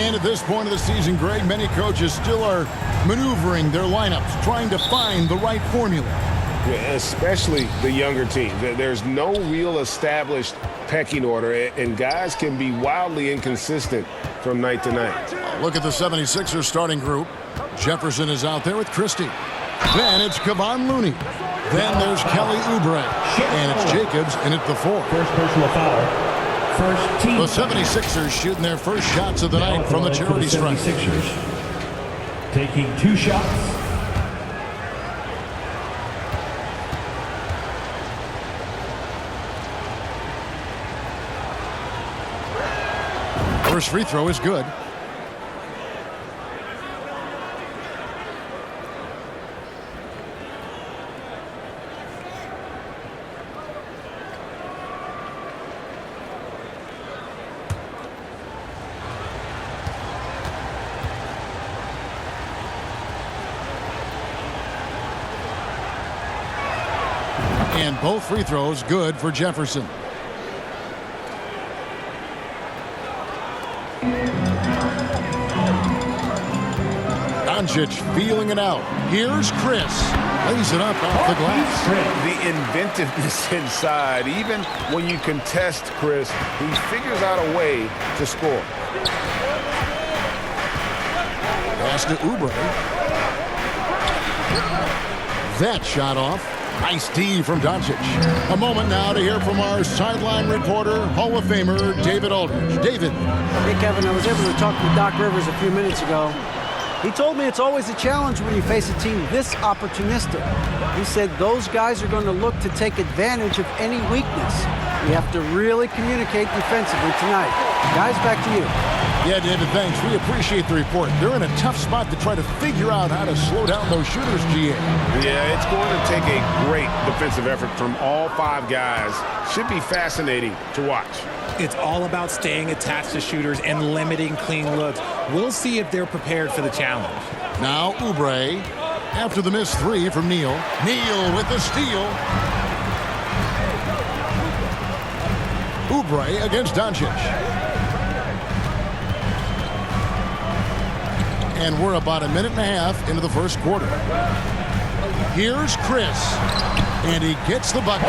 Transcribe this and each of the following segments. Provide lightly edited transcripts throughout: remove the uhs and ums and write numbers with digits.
And at this point of the season, Greg, many coaches still are maneuvering their lineups, trying to find the right formula. Yeah, especially the younger teams. There's no real established pecking order, and guys can be wildly inconsistent from night to night. Look at the 76ers starting group. Jefferson is out there with Christie. Then it's Kevon Looney. Then there's Kelly Oubre. And it's Jacobs in at the 4. First personal foul. First team. The 76ers shooting their first shots of the night from the charity stripe. 76ers taking 2 shots. First free throw is good. And both free throws good for Jefferson. Doncic feeling it out. Here's Chris. Lays it up off the glass. The inventiveness inside. Even when you contest Chris, he figures out a way to score. Pass to Oubre. That shot off. Nice D from Doncic. A moment now to hear from our sideline reporter, Hall of Famer David Aldridge. David. Hey, Kevin, I was able to talk with Doc Rivers a few minutes ago. He told me it's always a challenge when you face a team this opportunistic. He said those guys are going to look to take advantage of any weakness. We have to really communicate defensively tonight. Guys, back to you. Yeah, David, thanks. We appreciate the report. They're in a tough spot to try to figure out how to slow down those shooters, GA. Yeah, it's going to take a great defensive effort from all 5 guys. Should be fascinating to watch. It's all about staying attached to shooters and limiting clean looks. We'll see if they're prepared for the challenge. Now Oubre after the missed 3 from Neal. Neal with the steal. Oubre against Doncic. And we're about a minute and a half into the first quarter. Here's Chris. And he gets the bucket.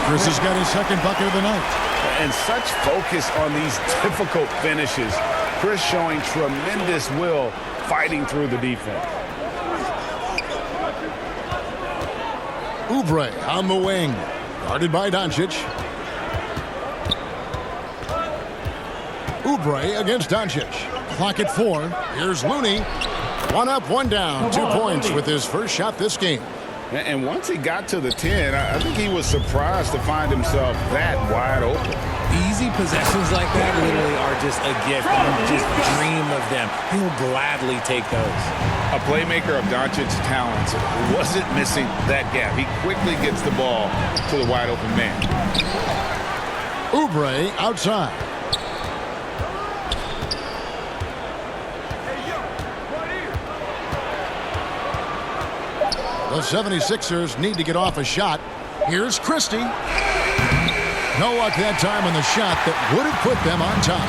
Chris has got his second bucket of the night. And such focus on these difficult finishes. Chris showing tremendous will fighting through the defense. Oubre on the wing. Guarded by Doncic. Oubre against Doncic. Clock at 4. Here's Looney. 1 up, 1 down. 2 points with his first shot this game. And once he got to the 10, I think he was surprised to find himself that wide open. Easy possessions like that literally are just a gift. You just dream of them. He'll gladly take those. A playmaker of Doncic's talents wasn't missing that gap. He quickly gets the ball to the wide open man. Oubre outside. The 76ers need to get off a shot. Here's Christie. No luck that time on the shot that would have put them on top.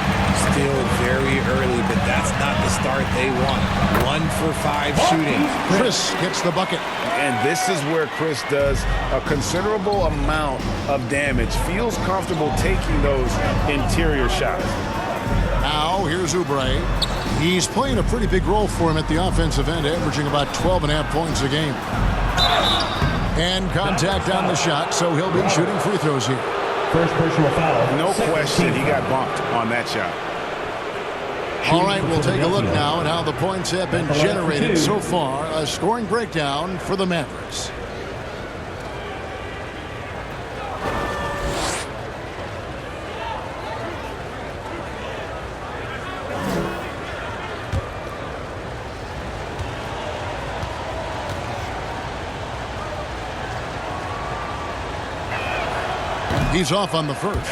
Still very early, but that's not the start they want. 1 for 5 shooting. Chris gets the bucket. And this is where Chris does a considerable amount of damage. Feels comfortable taking those interior shots. Now here's Oubre. He's playing a pretty big role for him at the offensive end, averaging about 12.5 points a game. And contact on the shot, so he'll be shooting free throws here. First personal foul. No question he got bumped on that shot. All right, we'll take a look now at how the points have been generated so far. A scoring breakdown for the Mavericks. He's off on the first.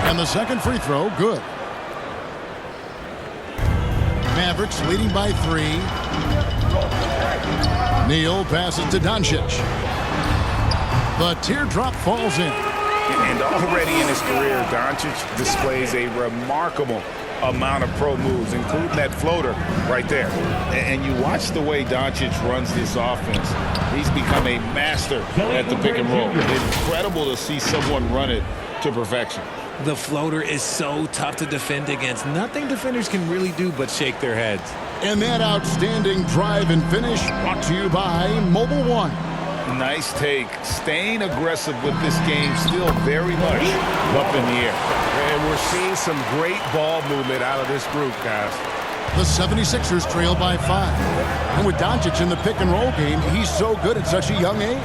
And the second free throw, good. Mavericks leading by 3. Neal passes to Doncic. The teardrop falls in. And already in his career, Doncic displays a remarkable amount of pro moves, including that floater right there. And you watch the way Doncic runs this offense. He's become a master at the pick and roll. Incredible to see someone run it to perfection. The floater is so tough to defend against. Nothing defenders can really do but shake their heads. And that outstanding drive and finish brought to you by Mobile One. Nice take. Staying aggressive with this game, still very much up in the air. And we're seeing some great ball movement out of this group, guys. The 76ers trail by 5. And with Doncic in the pick and roll game, he's so good at such a young age.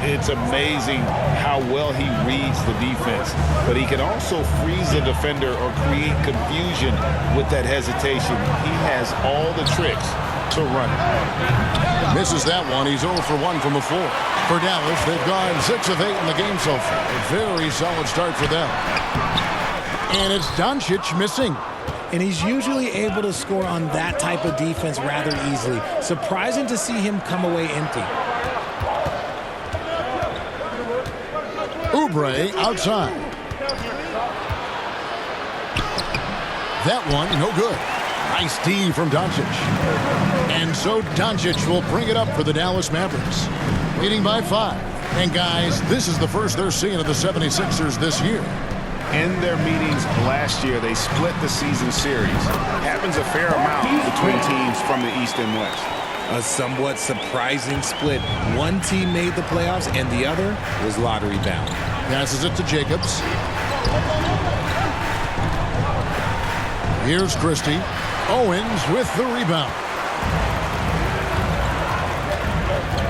It's amazing how well he reads the defense, but he can also freeze the defender or create confusion with that hesitation. He has all the tricks to run it. Misses that one. He's 0 for 1 from the floor. For Dallas, they've gone 6 of 8 in the game so far. A very solid start for them. And it's Doncic missing. And he's usually able to score on that type of defense rather easily. Surprising to see him come away empty. Oubre outside. That one, no good. Nice D from Doncic. And so Doncic will bring it up for the Dallas Mavericks. Leading by 5. And guys, this is the first they're seeing of the 76ers this year. In their meetings last year, they split the season series. Happens a fair amount between teams from the East and West. A somewhat surprising split. One team made the playoffs and the other was lottery bound. Passes it to Jacobs. Here's Christie. Owens with the rebound.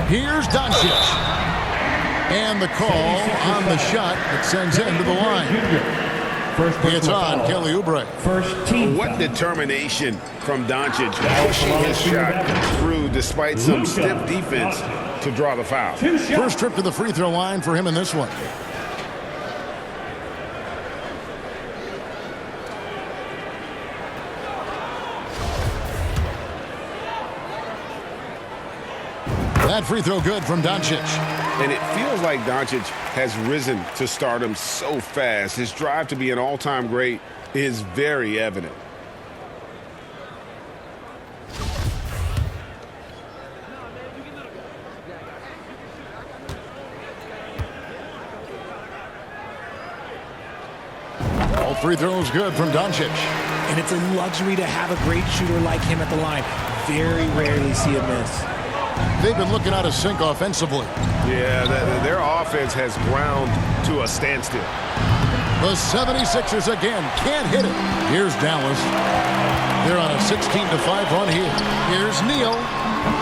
Here's Doncic. And the call on the shot that sends him to the line. It's on Kelly Oubre. First team. What determination from Doncic pushing his shot through despite some stiff defense to draw the foul. First trip to the free throw line for him in this one. That free throw good from Doncic. And it feels like Doncic has risen to stardom so fast. His drive to be an all-time great is very evident. All free throws good from Doncic. And it's a luxury to have a great shooter like him at the line. Very rarely see a miss. They've been looking out of sync offensively. Yeah, their offense has ground to a standstill. The 76ers again can't hit it. Here's Dallas. They're on a 16-5 run here. Here's Neal.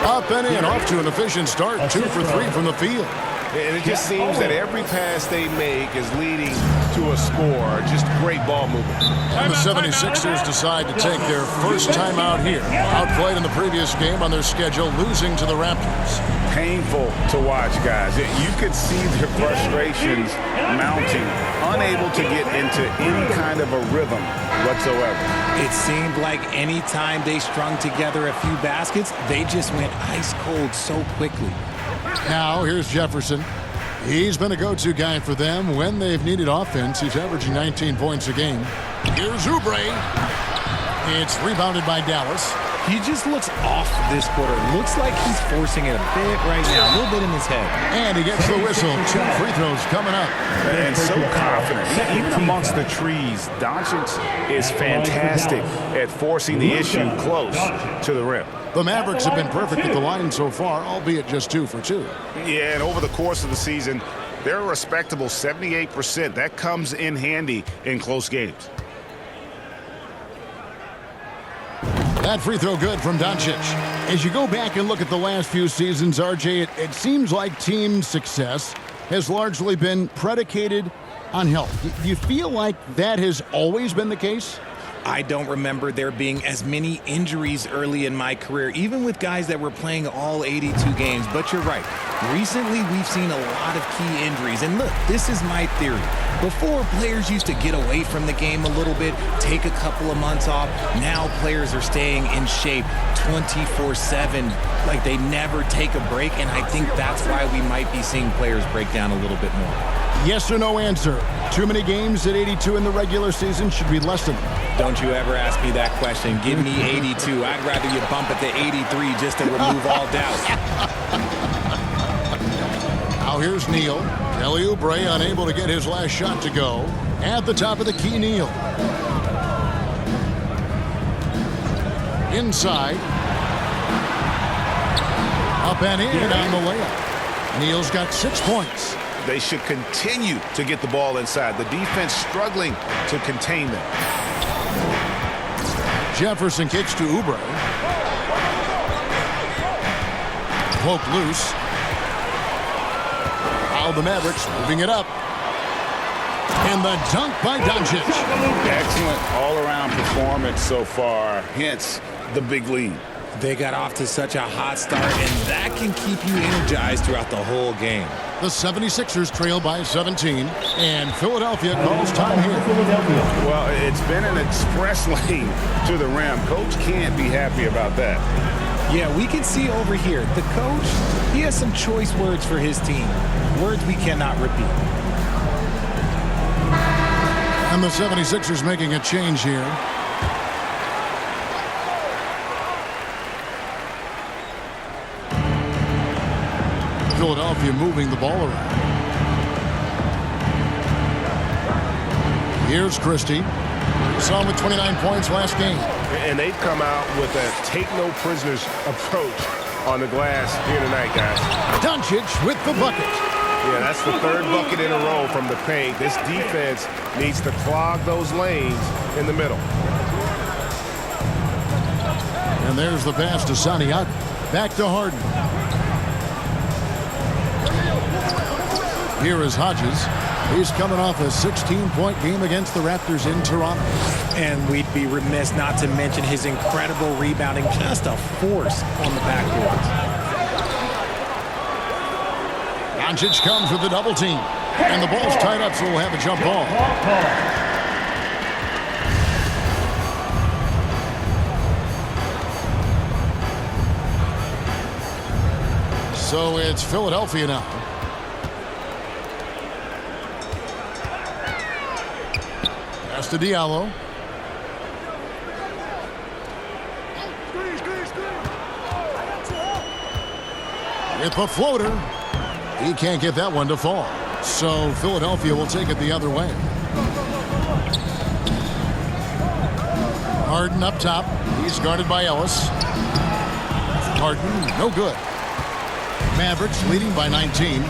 Up and in, off to an efficient start. 2 for 3 from the field. And it just seems that every pass they make is leading to a score. Just great ball movement. And the 76ers decide to take their first time out here. Outplayed in the previous game on their schedule, losing to the Raptors. Painful to watch, guys. You could see their frustrations mounting, unable to get into any kind of a rhythm whatsoever. It seemed like any time they strung together a few baskets, they just went ice cold so quickly. Now, here's Jefferson. He's been a go-to guy for them when they've needed offense. He's averaging 19 points a game. Here's Oubre. It's rebounded by Dallas. He just looks off this quarter. Looks like he's forcing it a bit right now, a little bit in his head. And he gets the whistle. 2 free throws coming up. And so confident. Even amongst the trees, Doncic is fantastic at forcing the issue close to the rim. The Mavericks have been perfect at the line so far, albeit just 2 for 2. Yeah, and over the course of the season, they're a respectable 78%. That comes in handy in close games. That free throw good from Doncic. As you go back and look at the last few seasons, RJ, it seems like team success has largely been predicated on health. Do you feel like that has always been the case? I don't remember there being as many injuries early in my career, even with guys that were playing all 82 games. But you're right. Recently, we've seen a lot of key injuries. And look, this is my theory. Before, players used to get away from the game a little bit, take a couple of months off. Now players are staying in shape 24/7, like they never take a break. And I think that's why we might be seeing players break down a little bit more. Yes or no answer. Too many games at 82 in the regular season should be less than. Don't you ever ask me that question. Give me 82. I'd rather you bump it to 83 just to remove all doubt. Now here's Neal. Kelly Oubre unable to get his last shot to go. At the top of the key, Neal. Inside. Up and in on the layup. Neal's got 6 points. They should continue to get the ball inside. The defense struggling to contain them. Jefferson kicks to Oubre. Poke loose. Now the Mavericks moving it up. And the dunk by Doncic. Excellent all-around performance so far, hence the big lead. They got off to such a hot start, and that can keep you energized throughout the whole game. The 76ers trail by 17, and Philadelphia calls time here. Well, it's been an express lane to the rim. Coach can't be happy about that. Yeah, we can see over here, the coach, he has some choice words for his team. Words we cannot repeat. And the 76ers making a change here. Philadelphia moving the ball around. Here's Christie. Saw him with 29 points last game. And they've come out with a take-no-prisoners approach on the glass here tonight, guys. Doncic with the bucket. Yeah, that's the third bucket in a row from the paint. This defense needs to clog those lanes in the middle. And there's the pass to Saniak. Back to Harden. Here is Hodges. He's coming off a 16-point game against the Raptors in Toronto. And we'd be remiss not to mention his incredible rebounding, just a force on the backboard. Doncic comes with the double team. And the ball's tied up, so we'll have a jump ball. So it's Philadelphia now. Pass to Diallo. With the floater. He can't get that one to fall. So Philadelphia will take it the other way. Harden up top. He's guarded by Ellis. Harden, no good. Mavericks leading by 19.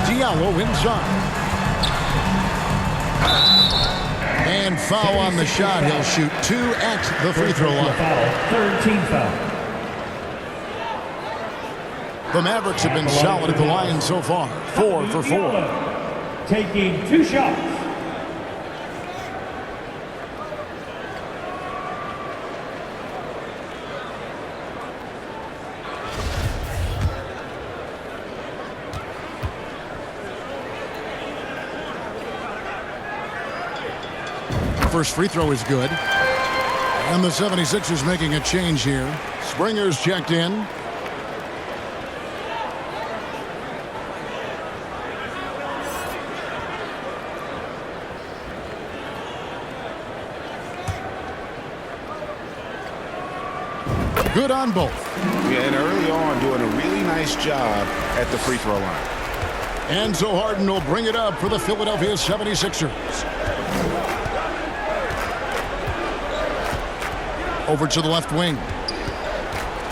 Diallo inside. And foul on the shot. He'll shoot 2 at the free throw line. Third team foul. The Mavericks have been solid at the line so far. 4 for 4. Taking 2 shots. First free throw is good. And the 76ers making a change here. Springer's checked in. Good on both. Yeah, and early on doing a really nice job at the free throw line. And so Harden will bring it up for the Philadelphia 76ers. Over to the left wing.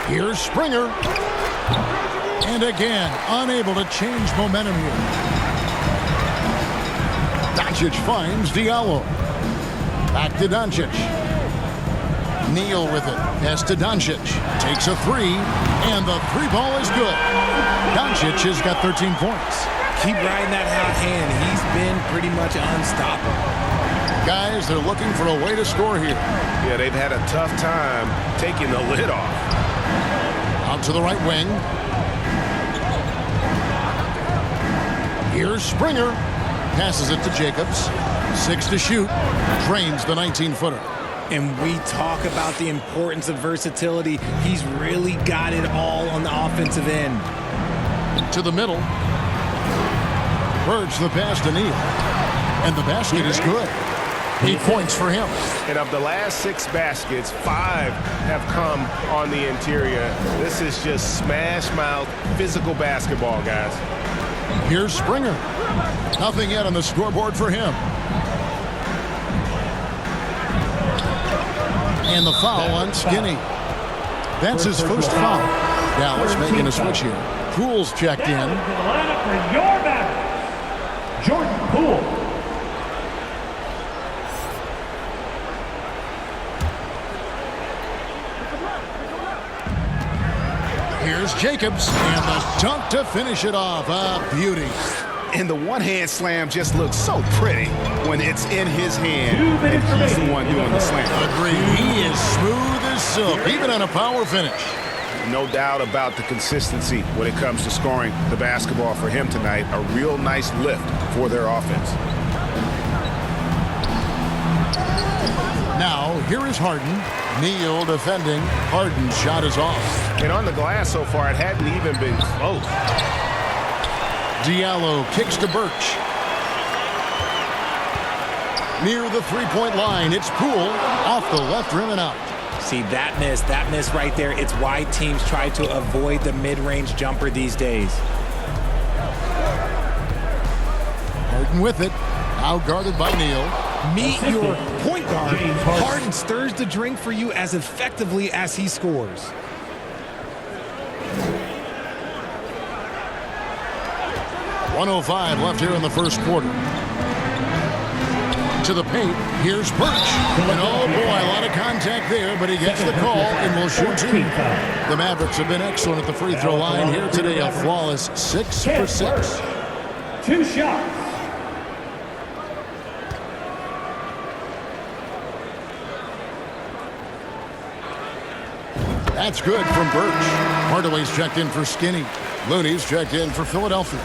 Here's Springer. And again, unable to change momentum here. Doncic finds Diallo. Back to Doncic. Neal with it. Pass to Doncic. Takes a three. And the three ball is good. Doncic has got 13 points. Keep riding that hot hand. He's been pretty much unstoppable. Guys, they're looking for a way to score here. Yeah, they've had a tough time taking the lid off. Out to the right wing. Here's Springer. Passes it to Jacobs. 6 to shoot. Drains the 19-footer. And we talk about the importance of versatility. He's really got it all on the offensive end. To the middle. Birds the pass to Neal. And the basket is good. 8 points for him. And of the last 6 baskets, 5 have come on the interior. This is just smash-mouth, physical basketball, guys. Here's Springer. Nothing yet on the scoreboard for him. And the foul on Skinny. That's his first foul. Dallas making a switch here. Poole's checked in. To the lineup for your Mavericks, Jordan Poole. Here's Jacobs, and the dunk to finish it off. A beauty. And the one-hand slam just looks so pretty when it's in his hand. 2 minutes and he's the remaining one doing the slam. Agreed. He is smooth as silk, even on a power finish. No doubt about the consistency when it comes to scoring the basketball for him tonight. A real nice lift for their offense. Now, here is Harden. Neal defending. Harden's shot is off. And on the glass so far, it hadn't even been close. Diallo kicks to Birch. Near the three-point line, it's Poole off the left rim and out. See, that miss right there, it's why teams try to avoid the mid-range jumper these days. Harden with it, out guarded by Neal. Meet your point guard. Harden stirs the drink for you as effectively as he scores. .105 left here in the first quarter. To the paint, here's Birch. And oh boy, a lot of contact there, but he gets the call and will shoot 2. The Mavericks have been excellent at the free throw line here today, a flawless 6 for 6. 2 shots. That's good from Birch. Hardaway's checked in for Skinny. Looney's checked in for Philadelphia.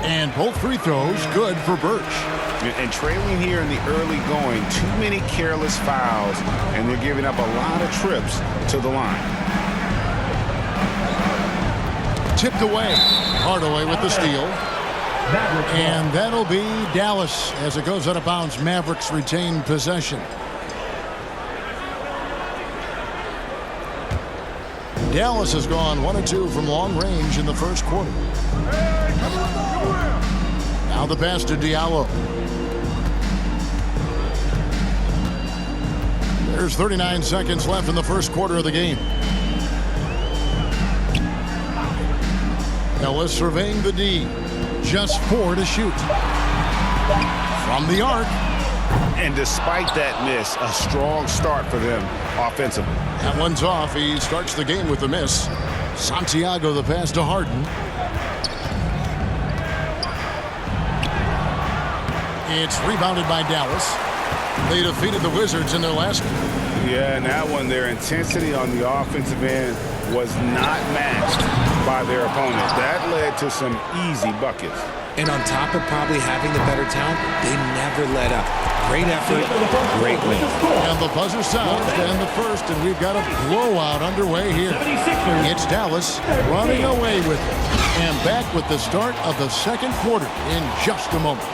And both free throws good for Birch. And trailing here in the early going, too many careless fouls, and they're giving up a lot of trips to the line. Tipped away. Hardaway with the steal. And that'll be Dallas as it goes out of bounds. Mavericks retain possession. Dallas has gone 1 of 2 from long range in the first quarter. Now the pass to Diallo. There's 39 seconds left in the first quarter of the game. Ellis surveying the D. Just 4 to shoot. From the arc. And despite that miss, a strong start for them offensively. That one's off. He starts the game with the miss. Santiago the pass to Harden. It's rebounded by Dallas. They defeated the Wizards in their last one. Yeah, and that one, their intensity on the offensive end was not matched by their opponent. That led to some easy buckets. And on top of probably having the better talent, they never let up. Great effort, great win. And the buzzer sounds to end the first, and we've got a blowout underway here. It's Dallas running away with it. And back with the start of the second quarter in just a moment.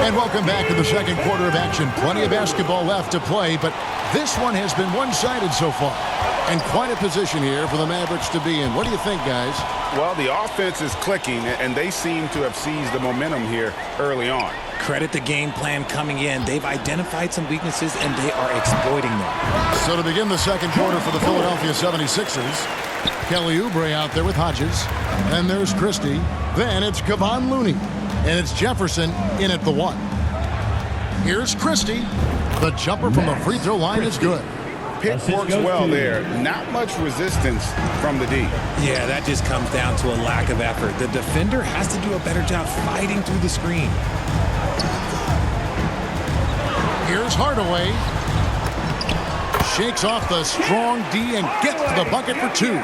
And welcome back to the second quarter of action. Plenty of basketball left to play, but this one has been one-sided so far. And quite a position here for the Mavericks to be in. What do you think, guys? Well, the offense is clicking, and they seem to have seized the momentum here early on. Credit the game plan coming in. They've identified some weaknesses, and they are exploiting them. So to begin the second quarter for the Philadelphia 76ers, Kelly Oubre out there with Hodges. And there's Christie. Then it's Kevon Looney. And it's Jefferson in at the 1. Here's Christie. The jumper from the free throw line is good. Pick works well there. Not much resistance from the D. Yeah, that just comes down to a lack of effort. The defender has to do a better job fighting through the screen. Here's Hardaway. Shakes off the strong D and gets to the bucket for 2.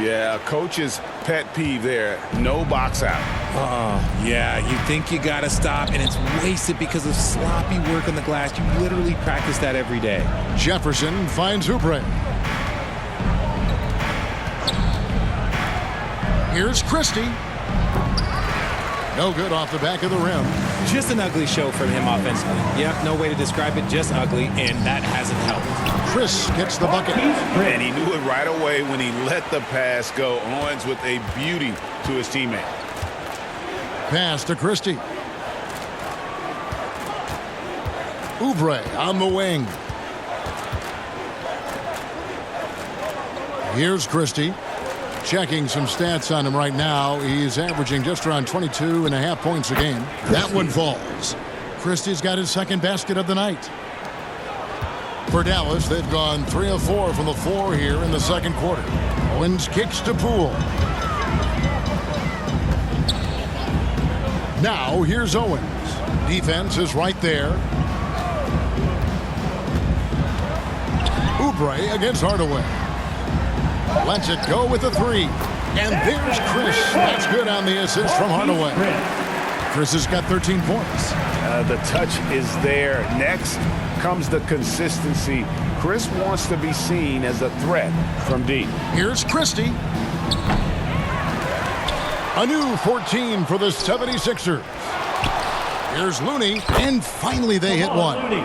Yeah, coach's pet peeve there. No box out. Yeah, you think you got to stop, and it's wasted because of sloppy work on the glass. You literally practice that every day. Jefferson finds Oubre. Here's Christie. No good off the back of the rim. Just an ugly show from him offensively. Yep, no way to describe it, just ugly, and that hasn't helped. Chris gets the bucket. And he knew it right away when he let the pass go. Owens with a beauty to his teammate. Pass to Christie. Oubre on the wing. Here's Christie. Checking some stats on him right now. He's averaging just around 22.5 points a game. That one falls. Christie's got his second basket of the night. For Dallas, they've gone 3 of 4 from the floor here in the second quarter. Owens kicks to Poole. Now here's Owens. Defense is right there. Oubre against Hardaway. Lets it go with a 3. And there's Chris. That's good on the assist from Hardaway. Chris has got 13 points. The touch is there. Next comes the consistency. Chris wants to be seen as a threat from deep. Here's Christie. A new 14 for the 76ers. Here's Looney. And finally they hit one.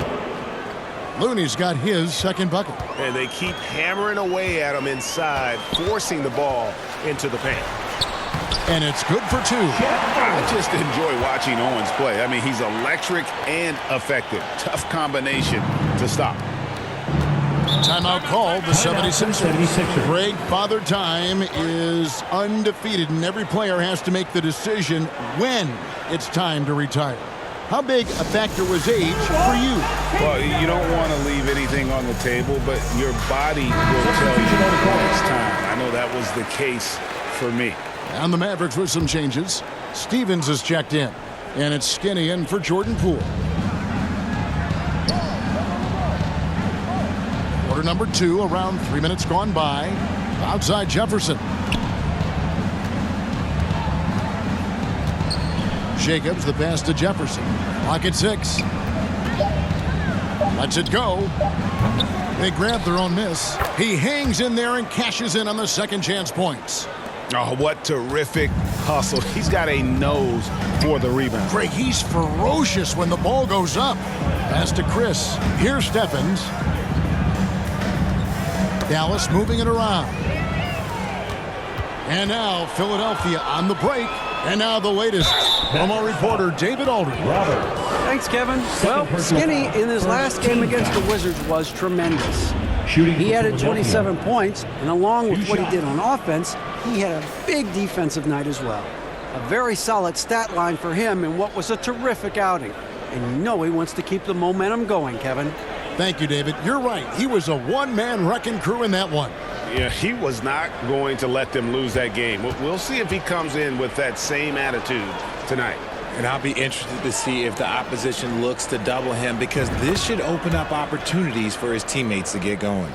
Looney's got his second bucket. And they keep hammering away at him inside, forcing the ball into the paint. And it's good for 2. I just enjoy watching Owens play. I mean, he's electric and effective. Tough combination to stop. Timeout called the 76ers. Greg, Father Time is undefeated, and every player has to make the decision when it's time to retire. How big a factor was age for you? Well, you don't want to leave anything on the table, but your body will tell you when it's time. I know that was the case for me. And the Mavericks with some changes. Stevens is checked in, and it's Skinny in for Jordan Poole. Quarter number 2, around 3 minutes gone by. Outside Jefferson. Jacobs, the pass to Jefferson. Clock at 6. Lets it go. They grab their own miss. He hangs in there and cashes in on the second chance points. Oh, what terrific hustle. He's got a nose for the rebound. Greg, he's ferocious when the ball goes up. Pass to Chris. Here's Stephens. Dallas moving it around. And now Philadelphia on the break. And now the latest from our reporter, David Aldridge. Thanks, Kevin. Well, Skinny in his last game against the Wizards was tremendous. He added 27 points, and along with what he did on offense, he had a big defensive night as well. A very solid stat line for him in what was a terrific outing. And you know he wants to keep the momentum going, Kevin. Thank you, David. You're right. He was a one-man wrecking crew in that one. Yeah, he was not going to let them lose that game. We'll see if he comes in with that same attitude tonight. And I'll be interested to see if the opposition looks to double him, because this should open up opportunities for his teammates to get going.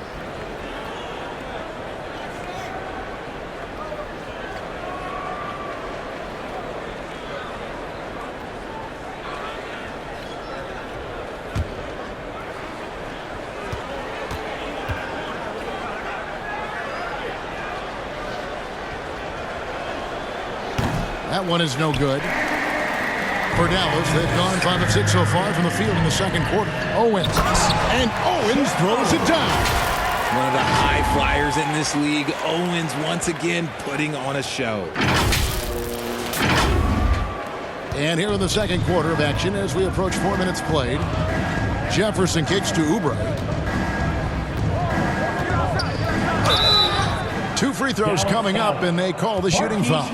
That one is no good. For Dallas, they've gone 5 of 6 so far from the field in the second quarter. Owens. And Owens throws it down. One of the high flyers in this league. Owens once again putting on a show. And here in the second quarter of action as we approach 4 minutes played. Jefferson kicks to Oubre. 2 free throws coming up, and they call the shooting foul.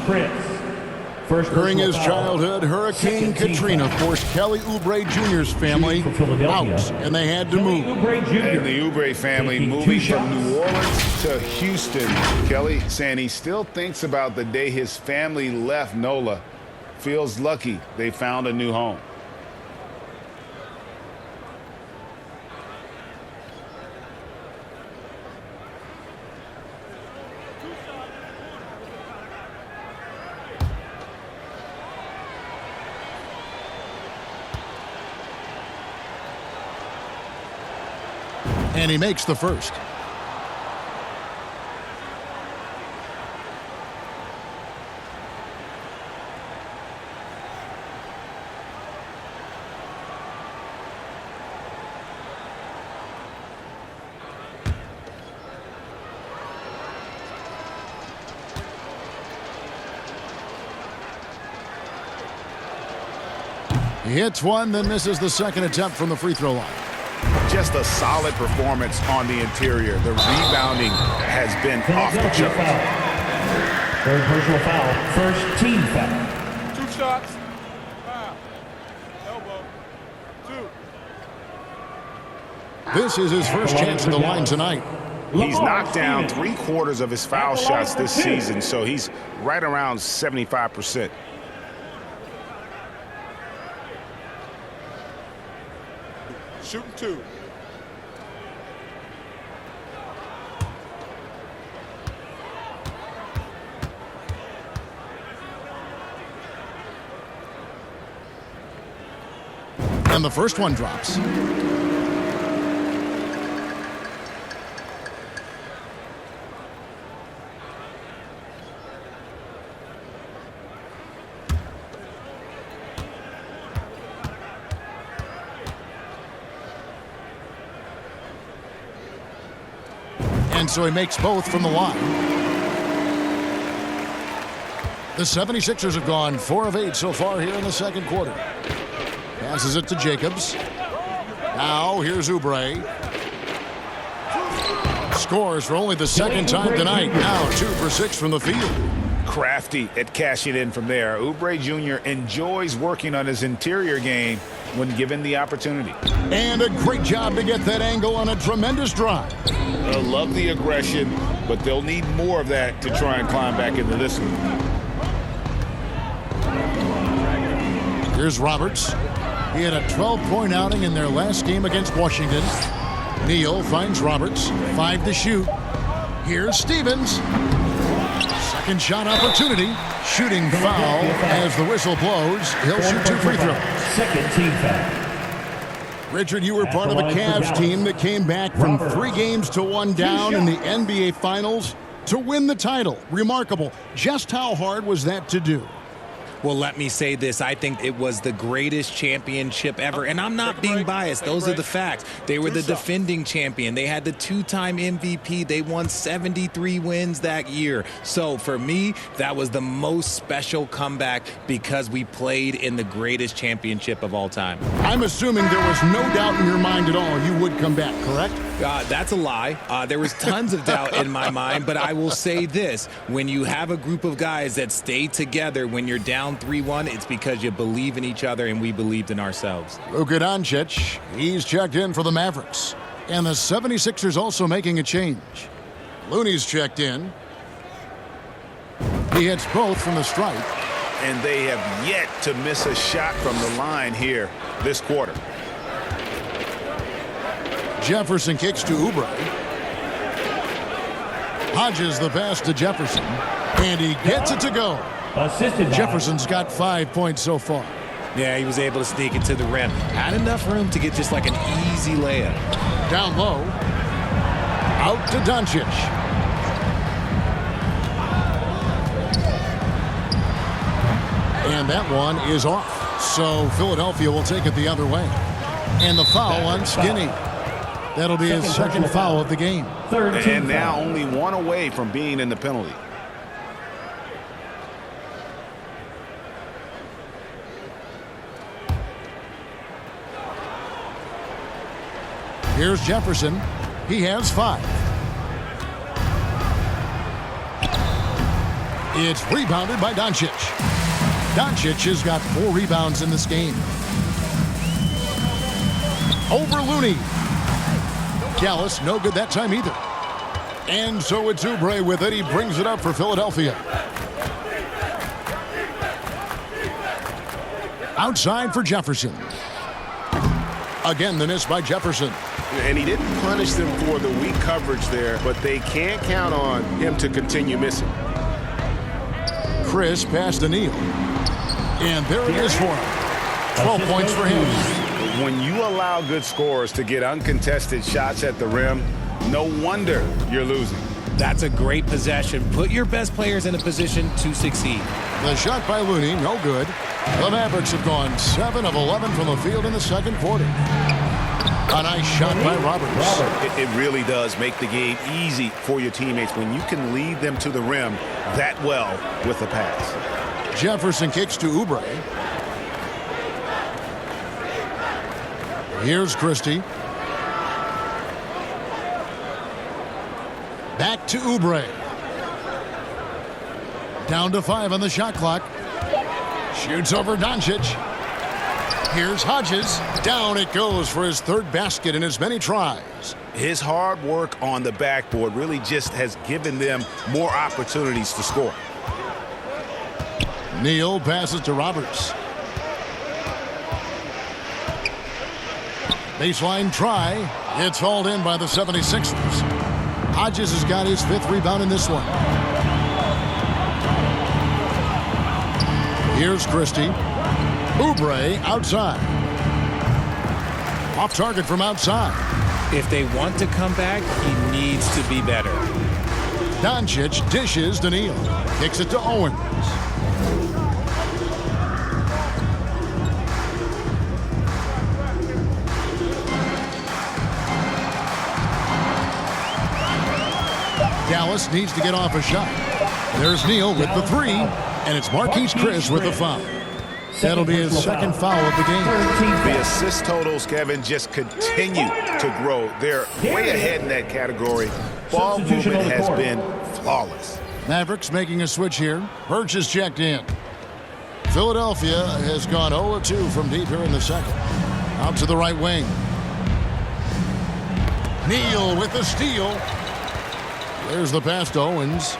During his childhood, Hurricane Katrina forced Kelly Oubre Jr.'s family out, and they had to move. And the Oubre family moving from New Orleans to Houston. Kelly saying he still thinks about the day his family left NOLA. Feels lucky they found a new home. And he makes the first. He hits one, then misses the second attempt from the free throw line. Just a solid performance on the interior. The rebounding has been off the charts. Third personal foul. First team foul. 2 shots. Foul. Elbow. 2. This is his first chance at the line tonight. He's knocked down 3/4 of his foul shots this season, so he's right around 75%. Shooting 2. And the first one drops. And so he makes both from the line. The 76ers have gone 4 of 8 so far here in the second quarter. Passes it to Jacobs. Now here's Oubre. Scores for only the second time tonight. Now 2 for 6 from the field. Crafty at cashing in from there. Oubre Jr. enjoys working on his interior game when given the opportunity. And a great job to get that angle on a tremendous drive. I love the aggression, but they'll need more of that to try and climb back into this one. Here's Roberts. He had a 12-point outing in their last game against Washington. Neal finds Roberts. 5 to shoot. Here's Stevens. Second shot opportunity. Shooting foul as the whistle blows. He'll shoot 2 free throws. Second team foul. Richard, you were part of a Cavs team that came back from 3 games to 1 down in the NBA Finals to win the title. Remarkable. Just how hard was that to do? Well, let me say this. I think it was the greatest championship ever. And I'm not being biased. Those are the facts. They were the defending champion. They had the 2-time MVP. They won 73 wins that year. So for me, that was the most special comeback because we played in the greatest championship of all time. I'm assuming there was no doubt in your mind at all you would come back, correct? That's a lie. There was tons of doubt in my mind, but I will say this. When you have a group of guys that stay together when you're down 3-1, it's because you believe in each other and we believed in ourselves. Luka Doncic, he's checked in for the Mavericks. And the 76ers also making a change. Looney's checked in. He hits both from the stripe. And they have yet to miss a shot from the line here this quarter. Jefferson kicks to Oubre. Hodges the pass to Jefferson. And he gets it to go. Assisted by Jefferson's got 5 points so far. Yeah, he was able to sneak it to the rim. Had enough room to get just like an easy layup. Down low. Out to Doncic. And that one is off. So Philadelphia will take it the other way. And the foul on Skinny. That'll be his second foul of the game. Third team And now foul. only one away from being in the penalty. Here's Jefferson. He has 5. It's rebounded by Doncic. Doncic has got 4 rebounds in this game. Over Looney. Dallas, no good that time either. And so it's Oubre with it. He brings it up for Philadelphia. Outside for Jefferson. Again, the miss by Jefferson. And he didn't punish them for the weak coverage there, but they can't count on him to continue missing. Chris passed to Neal. And there it is for him. 12 points for him. When you allow good scorers to get uncontested shots at the rim, no wonder you're losing. That's a great possession. Put your best players in a position to succeed. The shot by Looney, no good. The Mavericks have gone 7 of 11 from the field in the second quarter. A nice shot by Roberts. It really does make the game easy for your teammates when you can lead them to the rim that well with a pass. Jefferson kicks to Oubre. Here's Christie. Back to Oubre. Down to 5 on the shot clock. Shoots over Doncic. Here's Hodges. Down it goes for his 3rd basket in as many tries. His hard work on the backboard really just has given them more opportunities to score. Neal passes to Roberts. Baseline try. It's hauled in by the 76ers. Hodges has got his 5th rebound in this one. Here's Christie. Oubre outside. Off target from outside. If they want to come back, he needs to be better. Doncic dishes to Neal. Kicks it to Owens. Dallas needs to get off a shot. There's Neal with the 3, and it's Marquise Chris with the foul. That'll be his 2nd foul of the game. The assist totals, Kevin, just continue to grow. They're way ahead in that category. Ball movement has been flawless. Mavericks making a switch here. Birch is checked in. Philadelphia has gone 0-2 from deep here in the second. Out to the right wing. Neal with the steal. There's the pass to Owens.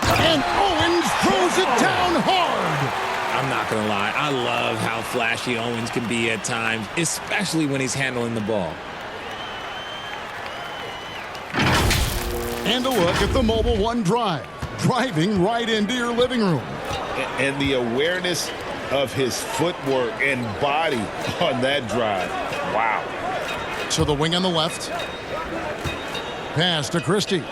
And Owens throws it down hard. I'm not going to lie. I love how flashy Owens can be at times, especially when he's handling the ball. And a look at the Mobile One drive. Driving right into your living room. And the awareness of his footwork and body on that drive. Wow. To the wing on the left. Pass to Christie.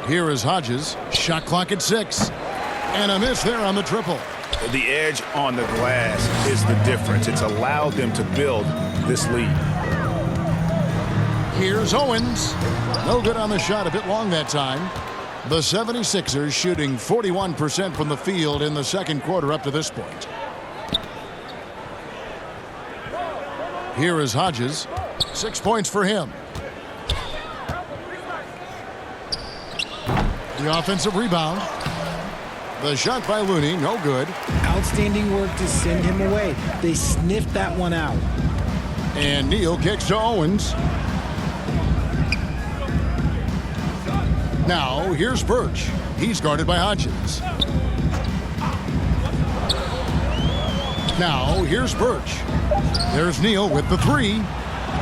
Here is Hodges. Shot clock at 6. And a miss there on the triple. The edge on the glass is the difference. It's allowed them to build this lead. Here's Owens. No good on the shot, a bit long that time. The 76ers shooting 41% from the field in the second quarter up to this point. Here is Hodges. 6 points for him. The offensive rebound. The shot by Looney, no good. Outstanding work to send him away. They sniffed that one out. And Neal kicks to Owens. Now, here's Birch. He's guarded by Hodges. Now, here's Birch. There's Neal with the 3.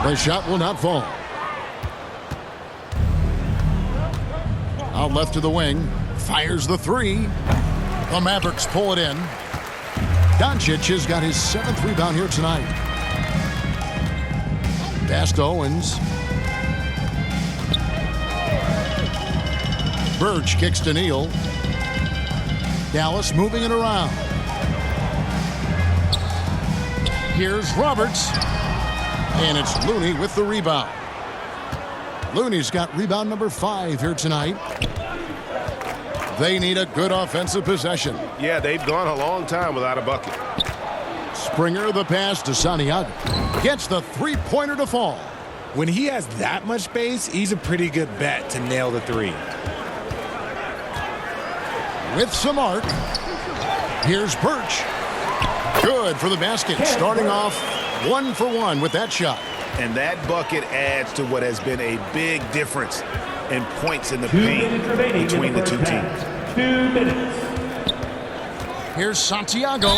The shot will not fall. Out left to the wing. Fires the 3. The Mavericks pull it in. Doncic has got his 7th rebound here tonight. Pass to Owens. Birch kicks to Neal. Dallas moving it around. Here's Roberts. And it's Looney with the rebound. Looney's got rebound number 5 here tonight. They need a good offensive possession. Yeah, they've gone a long time without a bucket. Springer the pass to Santiago. Gets the three-pointer to fall. When he has that much space, he's a pretty good bet to nail the 3. With some arc. Here's Birch. Good for the basket. Starting off 1 for 1 with that shot. And that bucket adds to what has been a big difference in points in the paint between the two teams. 2 minutes. Here's Santiago.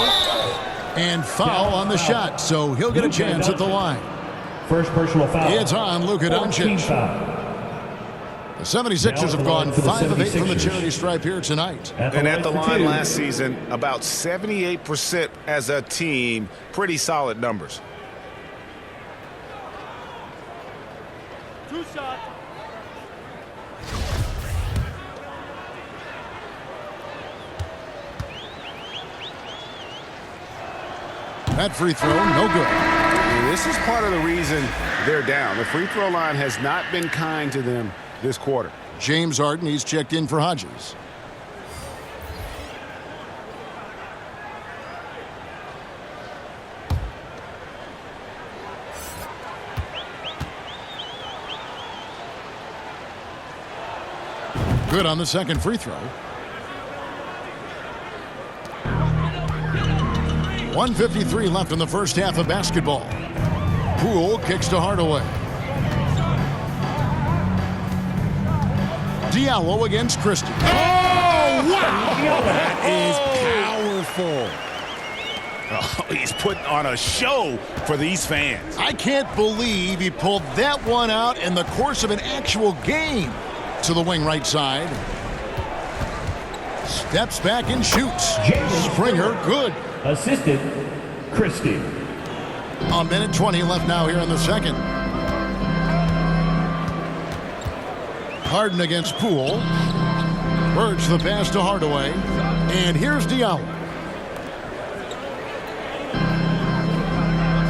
And foul on the shot, so he'll get a chance at the line. First personal foul. It's on Luka Doncic. The 76ers have gone 5 of 8 from the charity stripe here tonight. And at the line last season, about 78% as a team. Pretty solid numbers. 2 shots. That free throw, no good. And this is part of the reason they're down. The free throw line has not been kind to them this quarter. James Harden, he's checked in for Hodges. Good on the second free throw. 1:53 left in the first half of basketball. Poole kicks to Hardaway. Diallo against Christie. Oh, wow! That is powerful. Oh, he's putting on a show for these fans. I can't believe he pulled that one out in the course of an actual game. To the wing right side. Steps back and shoots. Springer, good. Assisted, Christie. A minute 20 left now here in the second. Harden against Poole. Birch the pass to Hardaway. And here's Diallo.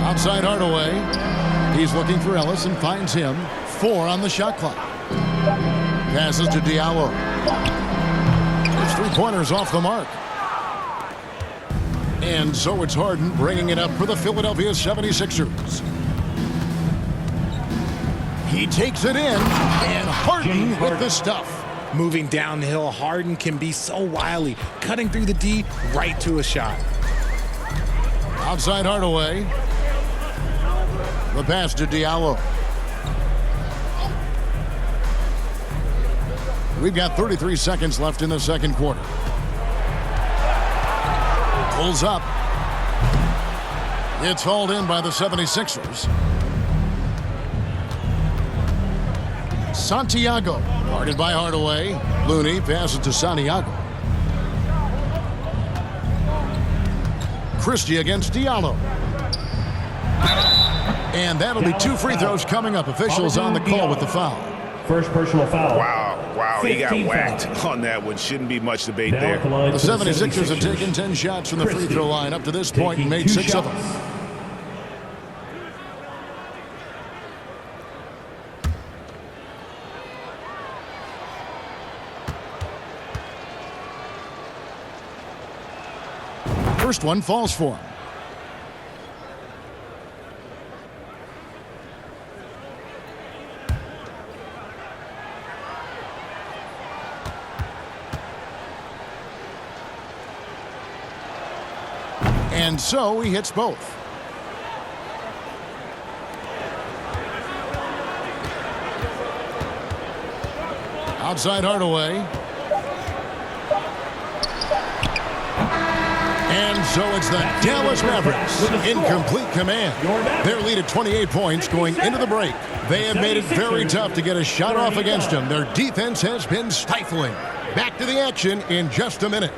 Outside Hardaway. He's looking for Ellis and finds him. 4 on the shot clock. Passes to Diallo. His three-pointers off the mark. And so it's Harden bringing it up for the Philadelphia 76ers. He takes it in, and Harden with the stuff. Moving downhill, Harden can be so wily, cutting through the D right to a shot. Outside Hardaway. The pass to Diallo. We've got 33 seconds left in the second quarter. Pulls up. It's hauled in by the 76ers. Santiago, guarded by Hardaway. Looney passes to Santiago. Christie against Diallo. And that'll be 2 free throws coming up. Officials on the call with the foul. First personal foul. Wow, he got whacked on that one. Shouldn't be much debate there. The 76ers have taken 10 shots from the free throw line up to this point and made 6 of them. First one falls for him. And so he hits both. Outside Hardaway. And so it's the Dallas Mavericks in complete command. Their lead at 28 points going into the break. They have made it very tough to get a shot off against them. Their defense has been stifling. Back to the action in just a minute.